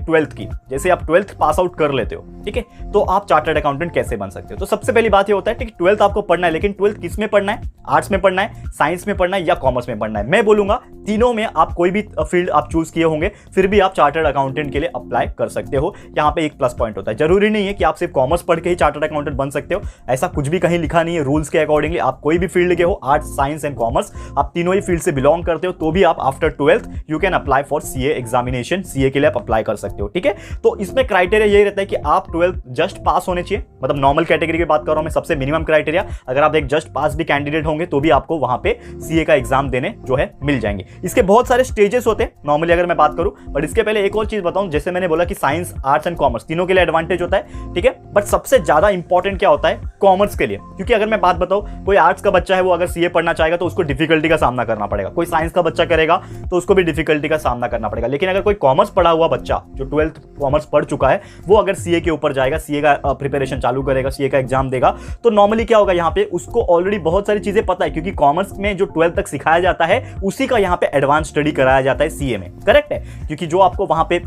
Twelfth की, जैसे आप ट्वेल्थ पास आउट कर लेते हो, ठीक है, तो आप चार्टर्ड अकाउंटेंट कैसे बन सकते हो। तो सबसे पहली बात ये होता है कि ट्वेल्थ आपको पढ़ना है, लेकिन ट्वेल्थ किस में पढ़ना है, आर्ट्स में पढ़ना है, साइंस में पढ़ना है या कॉमर्स में पढ़ना है। मैं बोलूंगा तीनों में आप कोई भी फील्ड आप चूज किए होंगे फिर भी आप चार्टर्ड अकाउंटेंट के लिए अप्लाई कर सकते हो। यहाँ पे एक प्लस पॉइंट होता है, जरूरी नहीं है कि आप सिर्फ कॉमर्स पढ़ के ही चार्टर्ड अकाउंटेंट बन सकते हो, ऐसा कुछ भी कहीं लिखा नहीं है रूल्स के अकॉर्डिंगली। आप कोई भी फील्ड के हो, आर्ट्स, साइंस एंड कॉमर्स, आप तीनों ही फील्ड से बिलोंग करते हो, तो भी आप after twelfth you can apply for CA examination, CA के लिए आप अप्लाई कर सकते हो, ठीक है। तो इसमें क्राइटेरिया यही रहता है कि आप ट्वेल्थ जस्ट पास होने चाहिए, मतलब नॉर्मल कैटेगरी की बात कर रहा हूं मैं, सबसे मिनिमम क्राइटेरिया। अगर आप एक जस्ट पास भी कैंडिडेट होंगे तो भी आपको वहां पे सीए का एग्जाम देने जो है मिल जाएंगे। इसके बहुत सारे स्टेजेस होते हैं नॉर्मली अगर मैं बात करूं, बट इसके पहले एक और चीज बताऊं, जैसे मैंने बोला कि साइंस, आर्ट्स एंड कॉमर्स तीनों के लिए एडवांटेज होता है, ठीक है, बट सबसे ज्यादा इंपॉर्टेंट क्या होता है कॉमर्स के लिए, क्योंकि अगर मैं बात बताऊं, कोई आर्ट्स का बच्चा है वो अगर सीए पढ़ना चाहेगा तो उसको डिफिकल्टी का सामना करना पड़ेगा, कोई साइंस का बच्चा करेगा तो उसको भी डिफिकल्टी का सामना करना पड़ेगा, लेकिन अगर कोई कॉमर्स पढ़ा हुआ बच्चा जो ट्वेल्थ कॉमर्स पढ़ चुका है वो अगर सीए के ऊपर जाएगा, सीए का प्रिपरेशन चालू करेगा, सीए का एग्जाम देगा, तो नॉर्मली क्या होगा, यहाँ पे उसको ऑलरेडी बहुत सारी चीजें पता है, क्योंकि कॉमर्स में जो 12th तक सिखाया जाता है उसी का यहाँ पे एडवांस स्टडी कराया जाता है सीए में, करेक्ट है। क्योंकि जो आपको वहां पे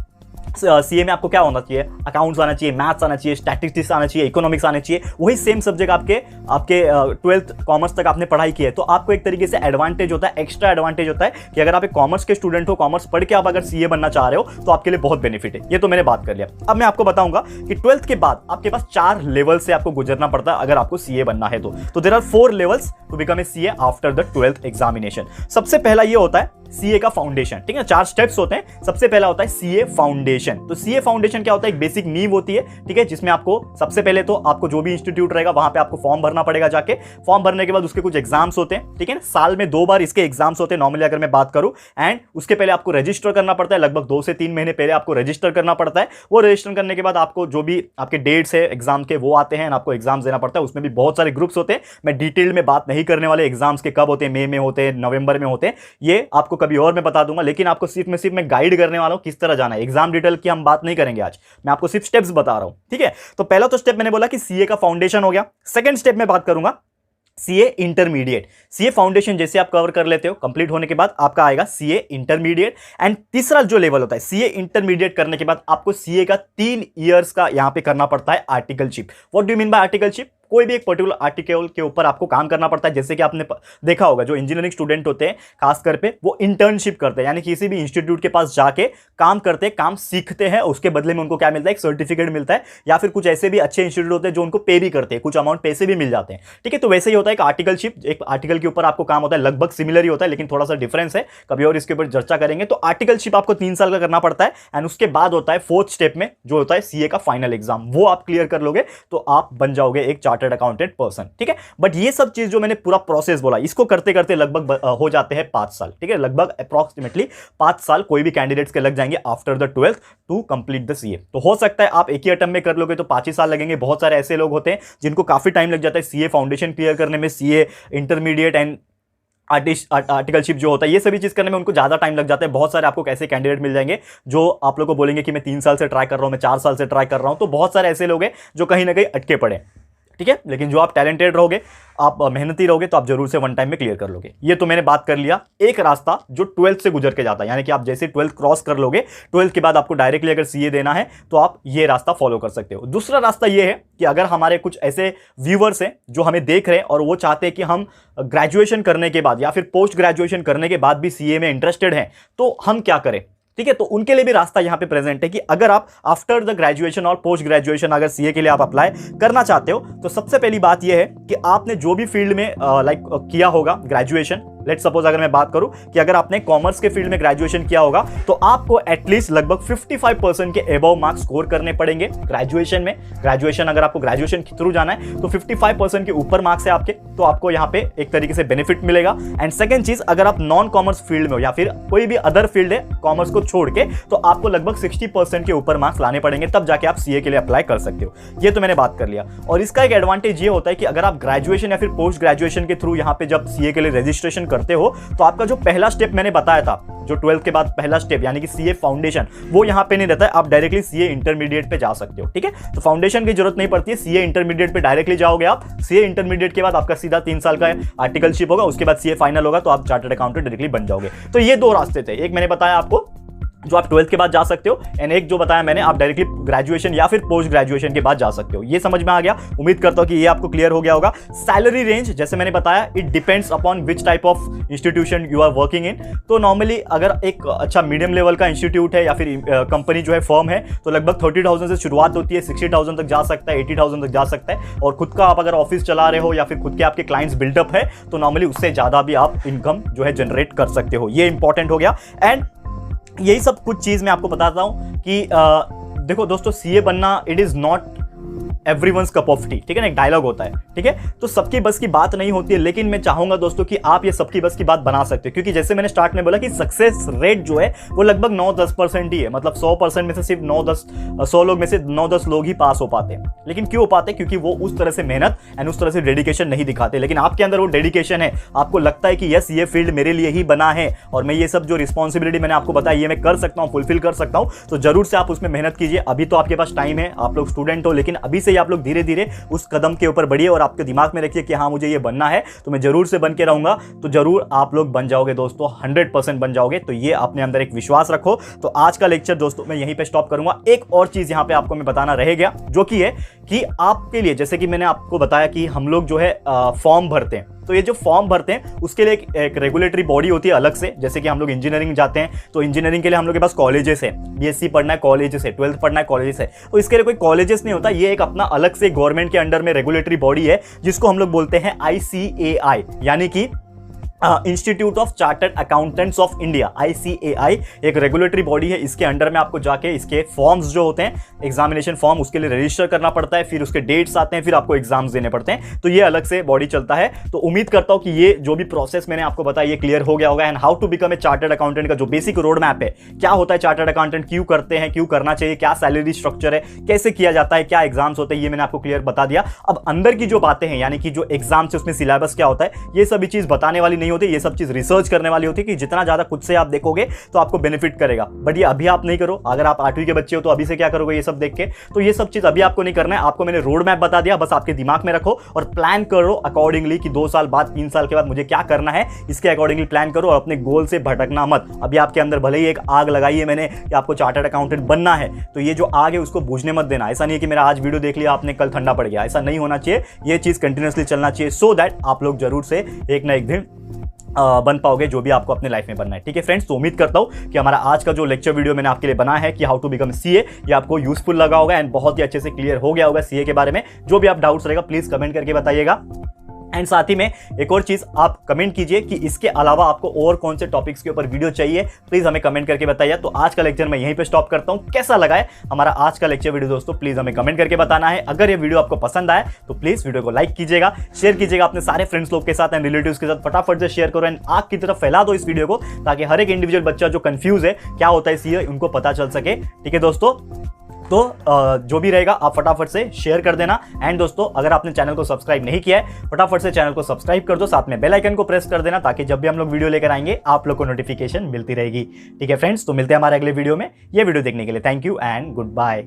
सीए में आपको क्या होना चाहिए, अकाउंट्स आना चाहिए, मैथ्स आना चाहिए, स्टैटिस्टिक्स आना चाहिए, इकोनॉमिक्स आना चाहिए, वही सेम सब्जेक्ट आपके 12th कॉमर्स तक आपने पढ़ाई की है, तो आपको एक तरीके से एडवांटेज होता है, एक्स्ट्रा एडवांटेज होता है कि अगर आप एक कॉमर्स के स्टूडेंट हो, कॉमर्स पढ़ के आप अगर सीए बनना चाह रहे हो तो आपके लिए बहुत बेनिफिट है। ये तो मैंने बात कर लिया। अब मैं आपको बताऊंगा कि 12th के बाद आपके पास 4 लेवल से आपको गुजरना पड़ता है अगर आपको सीए बनना है तो there are 4 levels to become a CA after the 12th examination. सबसे पहला ये होता है सीए का फाउंडेशन, ठीक है, 4 स्टेप्स होते हैं। सबसे पहला होता है सीए फाउंडेशन। तो सीए फाउंडेशन क्या होता है, एक बेसिक नींव होती है, ठीक है, जिसमें आपको सबसे पहले तो आपको जो भी इंस्टीट्यूट रहेगा वहां पे आपको फॉर्म भरना पड़ेगा, जाके फॉर्म भरने के बाद उसके कुछ एग्जाम्स होते हैं, ठीक है, साल में 2 बार इसके एग्जाम्स होते हैं नॉर्मली अगर मैं बात करूं, एंड उसके पहले आपको रजिस्टर करना पड़ता है, लगभग 2 से 3 महीने पहले आपको रजिस्टर करना पड़ता है। वो रजिस्टर करने के बाद आपको जो भी आपके डेट्स है एग्जाम के वो आते हैं, आपको एग्जाम देना पड़ता है। उसमें भी बहुत सारे ग्रुप्स होते हैं, मैं डिटेल में बात नहीं करने वाले एग्जाम्स के कब होते हैं, मई में होते हैं, नवंबर में होते हैं, ये आपको कभी और मैं बता दूंगा, लेकिन आपको सिर्फ मैं गाइड करने वाला हूं किस तरह जाना है। एग्जाम डिटेल की हम बात नहीं करेंगे आज, मैं आपको सिर्फ स्टेप्स बता रहा हूं, ठीक है। तो पहला तो स्टेप मैंने बोला कि सीए का फाउंडेशन हो गया। सेकंड स्टेप में बात करूंगा सीए इंटरमीडिएट। सीए फाउंडेशन जैसे आप कवर कर लेते हो, कंप्लीट होने के बाद आपका आएगा सीए इंटरमीडिएट। एंड तीसरा जो लेवल होता है सीए इंटरमीडिएट करने के बाद आपको सीए का 3 इयर्स का यहां पे करना पड़ता है articleship. What do you mean by articleship, कोई भी एक पर्टिकुलर आर्टिकल के ऊपर आपको काम करना पड़ता है। जैसे कि आपने देखा होगा जो इंजीनियरिंग स्टूडेंट होते हैं खासकर पे वो इंटर्नशिप करते हैं, यानी किसी भी इंस्टीट्यूट के पास जाके काम करते हैं, काम सीखते हैं, उसके बदले में उनको क्या मिलता है, एक सर्टिफिकेट मिलता है, या फिर कुछ ऐसे भी अच्छे इंस्टीट्यूट होते हैं जो उनको पे भी करते हैं, कुछ अमाउंट पैसे भी मिल जाते हैं, ठीक है। तो वैसे ही होता है एक आर्टिकलशिप, एक आर्टिकल के ऊपर आपको काम होता है, लगभग सिमिलर ही होता है लेकिन थोड़ा सा डिफरेंस है, कभी और इसके ऊपर चर्चा करेंगे। तो आर्टिकलशिप आपको 3 साल का करना पड़ता है, एंड उसके बाद होता है 4th स्टेप में जो होता है सीए का फाइनल एग्जाम, वो आप क्लियर कर लोगे तो आप बन जाओगे एक चार्टर्ड अकाउंटेंट पर्सन, ठीक है। बट ये सब चीज जो मैंने पूरा प्रोसेस बोला इसको करते करते लगभग हो जाते हैं 5 साल, ठीक है, लगभग अप्रॉक्सीमेटली 5 साल कोई भी कैंडिडेट्स के लग जाएंगे after the 12th to complete the CA. तो हो सकता है आप एक ही अटेम्प्ट में कर लोगे तो 5 ही साल लगेंगे। बहुत सारे ऐसे लोग होते हैं जिनको काफी टाइम लग जाता है सीए फाउंडेशन क्लियर करने में, सीए इंटरमीडिएट एंड आर्टिकलशिप जो होता है ये सभी चीज करने में उनको ज्यादा टाइम लग जाता है। बहुत सारे आपको कैसे कैंडिडेट मिल जाएंगे जो आप लोगों को बोलेंगे कि मैं 3 साल से ट्राई कर रहा हूं, मैं 4 साल से ट्राई कर रहा हूं। तो बहुत सारे ऐसे लोग हैं जो कहीं ना कहीं अटके पड़े, ठीक है। लेकिन जो आप टैलेंटेड रहोगे, आप मेहनती रहोगे तो आप जरूर से 1 टाइम में क्लियर कर लोगे। ये तो मैंने बात कर लिया एक रास्ता जो 12th से गुजर के जाता है, यानी कि आप जैसे 12th क्रॉस कर लोगे, 12th के बाद आपको डायरेक्टली अगर सीए देना है तो आप ये रास्ता फॉलो कर सकते हो। दूसरा रास्ता ये है कि अगर हमारे कुछ ऐसे व्यूवर्स हैं जो हमें देख रहे हैं और वो चाहते हैं कि हम ग्रेजुएशन करने के बाद या फिर पोस्ट ग्रेजुएशन करने के बाद भी सीए में इंटरेस्टेड हैं, तो हम क्या करें, ठीक है। तो उनके लिए भी रास्ता यहां पे प्रेजेंट है कि अगर आप आफ्टर द ग्रेजुएशन और पोस्ट ग्रेजुएशन अगर सीए के लिए आप अप्लाई करना चाहते हो तो सबसे पहली बात यह है कि आपने जो भी फील्ड में किया होगा ग्रेजुएशन, लेट्स सपोज अगर मैं बात करूं कि अगर आपने कॉमर्स के फील्ड में ग्रेजुएशन किया होगा तो आपको एटलीस्ट लगभग 55% के अबव मार्क्स स्कोर करने पड़ेंगे ग्रेजुएशन में। ग्रेजुएशन अगर आपको ग्रेजुएशन के थ्रू जाना है तो 55% के ऊपर मार्क्स है आपके, तो आपको यहां पे एक तरीके से बेनिफिट मिलेगा। एंड सेकंड चीज, अगर आप नॉन कॉमर्स फील्ड में हो या फिर कोई भी अदर फील्ड है कॉमर्स को छोड़ के, तो आपको लगभग 60% के ऊपर मार्क्स लाने पड़ेंगे, तब जाके आप सीए के लिए अप्लाई कर सकते हो। ये तो मैंने बात कर लिया। और इसका एक एडवांटेज ये होता है कि अगर आप ग्रेजुएशन या फिर पोस्ट ग्रेजुएशन के थ्रू यहां पे जब सीए के लिए रजिस्ट्रेशन करते हो तो आपका जो पहला स्टेप मैंने बताया था, जो 12th के बाद पहला स्टेप यानी कि सीए फाउंडेशन, वो यहां पे नहीं रहता है, आप डायरेक्टली सीए इंटरमीडिएट पे जा सकते हो, ठीक है। तो फाउंडेशन की जरूरत नहीं पड़ती है, सीए इंटरमीडिएट पे डायरेक्टली जाओगे आप। सीए इंटरमीडिएट के बाद आपका सीधा 3 साल का आर्टिकलशिप होगा, उसके बाद सीए फाइनल होगा तो आप चार्टर्ड अकाउंटेंट डायरेक्टली बन जाओगे। तो ये 2 रास्ते थे, एक मैंने बताया आपको जो आप 12th के बाद जा सकते हो, एंड एक जो बताया मैंने आप डायरेक्टली ग्रेजुएशन या फिर पोस्ट ग्रेजुएशन के बाद जा सकते हो। ये समझ में आ गया, उम्मीद करता हूं कि ये आपको क्लियर हो गया होगा। सैलरी रेंज जैसे मैंने बताया, it depends upon which type of institution you are working in. तो नॉर्मली अगर एक अच्छा मीडियम लेवल का इंस्टीट्यूट है या फिर कंपनी जो है फर्म है, तो लगभग 30,000 से शुरुआत होती है, 60,000 तक जा सकता है, 80,000 तक जा सकता है। और खुद का आप अगर ऑफिस चला रहे हो या फिर खुद के आपके क्लाइंट्स बिल्डअप है, तो नॉर्मली उससे ज्यादा भी आप इनकम जो है जनरेट कर सकते हो। ये इंपॉर्टेंट हो गया। एंड यही सब कुछ चीज मैं आपको बताता हूं कि देखो दोस्तों, सीए बनना it is not everyone's cup of T, ठीक है ना, एक डायलॉग होता है, ठीक है। तो सबकी बस की बात नहीं होती है, लेकिन मैं चाहूंगा दोस्तों कि आप ये सबकी बस की बात बना सकते हो, क्योंकि जैसे मैंने स्टार्ट में बोला कि सक्सेस रेट जो है वो लगभग 9-10% ही है। मतलब 100% में से सिर्फ 100 लोग में से 9-10 लोग ही पास हो पाते हैं। लेकिन क्यों हो पाते हैं? क्योंकि वो उस तरह से मेहनत एंड उस तरह से डेडिकेशन नहीं दिखाते। लेकिन आपके अंदर वो डेडिकेशन है, आपको लगता है कि यस ये फील्ड मेरे लिए ही बना है और मैं ये सब जो रिस्पॉन्सिबिलिटी मैंने आपको बताया ये मैं कर सकता हूँ, फुलफिल कर सकता हूँ, तो जरूर से आप उसमें मेहनत कीजिए। अभी तो आपके पास टाइम है, आप लोग स्टूडेंट हो, लेकिन अभी से ही आप लोग धीरे धीरे उस कदम के ऊपर बढ़िए और आपके दिमाग में रखिए कि हाँ मुझे ये बनना है, तो मैं जरूर से बन के रहूंगा। तो जरूर आप लोग बन जाओगे दोस्तों, 100% बन जाओगे। तो ये अपने अंदर एक विश्वास रखो। तो आज का लेक्चर दोस्तों मैं यहीं पे स्टॉप करूंगा। एक और चीज यहां पे आपको मैं बताना रह गया, जो कि है कि आपके लिए, जैसे कि मैंने आपको बताया कि हम लोग जो है फॉर्म भरते हैं, तो ये जो फॉर्म भरते हैं उसके लिए एक रेगुलेटरी बॉडी होती है अलग से। जैसे कि हम लोग इंजीनियरिंग जाते हैं, तो इंजीनियरिंग के लिए हम लोग के पास कॉलेजेस है, बीएससी पढ़ना है कॉलेजेस है, 12th पढ़ना है कॉलेजेस है। तो इसके लिए कोई कॉलेजेस नहीं होता, ये एक अपना अलग से गवर्नमेंट के अंडर में रेगुलेटरी बॉडी है, जिसको हम लोग बोलते हैं ICAI, यानी कि institute of chartered accountants of India. ICAI एक रेगुलेटरी बॉडी है। इसके अंडर में आपको जाके इसके फॉर्म्स जो होते हैं, एग्जामिनेशन फॉर्म, उसके लिए रजिस्टर करना पड़ता है, फिर उसके डेट्स आते हैं, फिर आपको एग्जाम्स देने पड़ते हैं। तो ये अलग से बॉडी चलता है। तो उम्मीद करता हूं कि ये जो भी प्रोसेस मैंने आपको बताया ये क्लियर हो गया होगा। And how to become a chartered accountant का जो बेसिक रोड मैप है, क्या होता है चार्टर्ड अकाउंटेंट, क्यों करते हैं, क्यों करना चाहिए, क्या सैलरी स्ट्रक्चर है, कैसे किया जाता है, क्या एग्जाम्स होते हैं, ये मैंने आपको क्लियर बता दिया। अब अंदर की जो बातें हैं, यानी कि जो एग्जाम्स है उसमें सिलेबस क्या होता है, ये सभी चीज बताने वाली नहीं होती, ये सब चीज रिसर्च करने वाली होती है कि जितना ज्यादा खुद से आप देखोगे तो आपको बेनिफिट करेगा। बट ये अभी आप नहीं करो। अगर आप 8वीं के बच्चे हो तो अभी से क्या करोगे ये सब देख के? तो ये सब चीज अभी आपको नहीं करना है। आपको मैंने रोड मैप बता दिया, बस आपके दिमाग में रखो और प्लान करो अकॉर्डिंगली कि 2 साल बाद, 3 साल के बाद मुझे क्या करना है, इसके अकॉर्डिंगली प्लान करो और अपने गोल से भटकना मत। अभी आपके अंदर भले ही एक आग लगाई है मैंने कि आपको चार्टर्ड अकाउंटेंट बनना है, तो ये जो आग है उसको बुझने मत देना। ऐसा नहीं है कि मेरा आज वीडियो देख लिया आपने कल ठंडा पड़ गया, ऐसा नहीं होना चाहिए। ये चीज कंटिन्यूअसली चलना चाहिए, सो दैट आप लोग जरूर से एक ना एक दिन बन पाओगे जो भी आपको अपने लाइफ में बनना है। ठीक है फ्रेंड्स, तो उम्मीद करता हूं कि हमारा आज का जो लेक्चर वीडियो मैंने आपके लिए बनाया है कि हाउ टू बिकम सीए, ये आपको यूजफुल लगा होगा एंड बहुत ही अच्छे से क्लियर हो गया होगा सीए के बारे में। जो भी आप डाउट्स रहेगा प्लीज कमेंट करके बताइएगा। एंड साथ ही में एक और चीज आप कमेंट कीजिए कि इसके अलावा आपको और कौन से टॉपिक्स के ऊपर वीडियो चाहिए, प्लीज हमें कमेंट करके बताइए। तो आज का लेक्चर मैं यहीं पे स्टॉप करता हूं। कैसा लगा है हमारा आज का लेक्चर वीडियो दोस्तों, प्लीज हमें कमेंट करके बताना है। अगर ये वीडियो आपको पसंद आए तो प्लीज वीडियो को लाइक कीजिएगा, शेयर कीजिएगा अपने सारे फ्रेंड्स लोग के साथ एंड रिलेटिव्स के साथ, फटाफट से शेयर करो एंड आग की तरफ फैला दो इस वीडियो को, ताकि हर एक इंडिविजुअल बच्चा जो कंफ्यूज है क्या होता है सीए, उनको पता चल सके। ठीक है दोस्तों, तो जो भी रहेगा आप फटाफट से शेयर कर देना। एंड दोस्तों अगर आपने चैनल को सब्सक्राइब नहीं किया है, फटाफट से चैनल को सब्सक्राइब कर दो, साथ में बेल आइकन को प्रेस कर देना, ताकि जब भी हम लोग वीडियो लेकर आएंगे आप लोग को नोटिफिकेशन मिलती रहेगी। ठीक है फ्रेंड्स, तो मिलते हैं हमारे अगले वीडियो में। ये वीडियो देखने के लिए thank you and good bye.